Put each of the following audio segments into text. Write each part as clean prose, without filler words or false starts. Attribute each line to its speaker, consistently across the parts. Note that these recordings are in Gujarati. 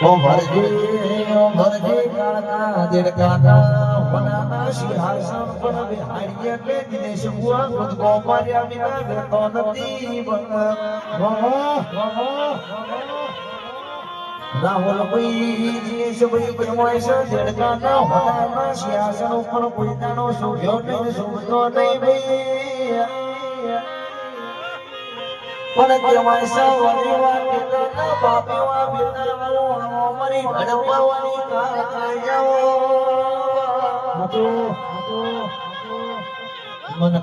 Speaker 1: ઓ ભરજે કાળકા દેડકાના વનાના સિંહાસન પર બિહારીએ એટલે દિનેશ બુઆ ખુદ ગોપાર્યા વિના બેઠો નથી રાહુલ ભાઈ દિનેશ ભાઈ પરમાઈશ દેડકાના વનાના સિંહાસન ઉપર કોઈ દાણો શોભ્યો નહીં શોભતો નહીં ભાઈ પણ કેવાય સવારી વાટેના બાપેવા બેટાનો અમારી ઘડપાવાની કાયાઓ મન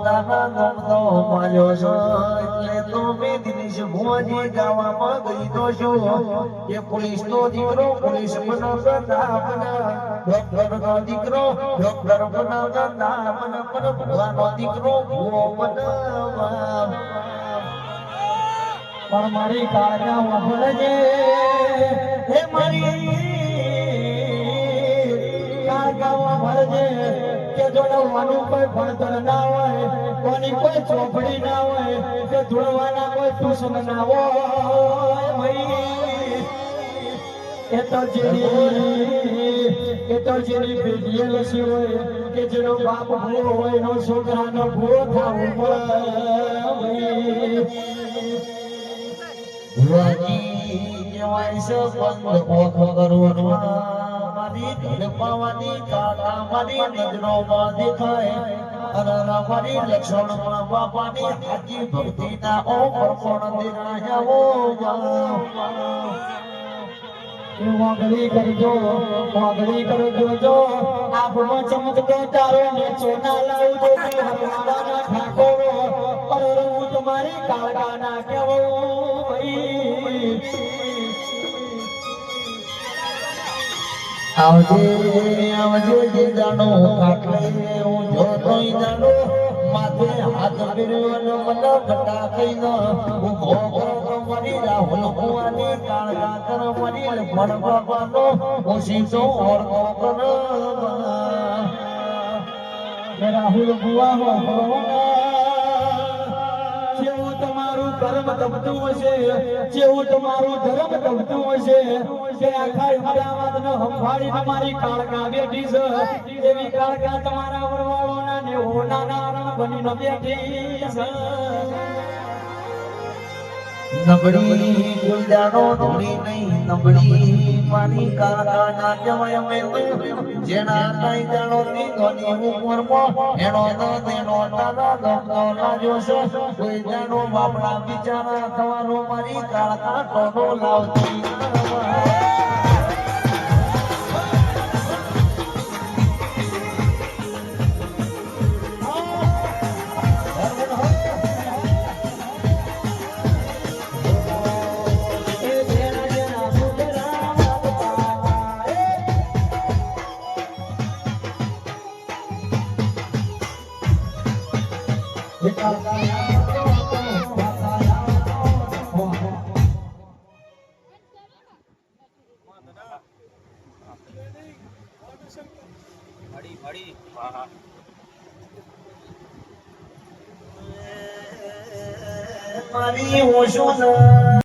Speaker 1: તારા નમનો માલ્યો છો એટલે તો મે દિનેશ ભુવાજી ગાવામાં ગઈ તો છું કે પોલીસનો દીકરો પોલીસ બનવા ડોક્ટરનો દીકરો ડોક્ટર બનવા ના બન પર ભુવાનો દીકરો ભુવો બનવા
Speaker 2: પણ મારી કાળજા વફળજે હે મારી કાળજા વફળજે કે જોડવાનું કોઈ ભણતર ના હોય કોની કોઈ ચોપડી ના હોય કે જોડવાના કોઈ ટ્યુશન ના હોય ભાઈ એ તો જેની પેઢીએ લસી હોય કે જેનો બાપ ભૂવો હોય એનો છોકરાનો ભૂવો થવું પડે
Speaker 1: ભુવાજી કેવાય છે બંધ ઓખો કરવાનો મારી ધડપાવાની કાકા મારી નજરોમાં દેખાય અને મારી લક્ષણમાં બાપાની હાજી ભક્તિના ઓપર પણ દેરાયા
Speaker 2: વાગડી કરજો જો આપનો ચમકતો તારો ને ચોના લાવું તો હરવાના ઠાકોરો પર હું તમારી કાળગાના કેવો
Speaker 1: આવજે જે જાણો કાટલે હું જોતો જાણો માથે હાથ ફેરવ્યો ને મને ઘટા કહીનો ઉભો કરો મારી રાહુલ ભુવાની કાળગા કર મારી લખણ બાબાનો ઓશીસો ઓળખો કર
Speaker 2: રાહુલ ભુવા હો જેવું તમારું કર્મ તપતું હશે જેવું તમારું ધર્મ તપતું હશે કે આખા અમદાવાદનો હંભાળી તમારી કાળકા બેઠી છે એવી કાળકા તમારા વરવાળોના ને ઓનાના રણ બનીને બેઠી છે
Speaker 1: નબળી ગુલદારો ધોળી નહીં નબળી મારી કાળકા ના જવાય મેં જેના કઈ જાણો ની ધોની ઉમરમાં એનો ન તેનો તારા ગમતો લાગ્યો છે કોઈ જાણો બાપડા બિચારા થવાનો મારી કાળકા ટોનો લાવતી મારી ઓશો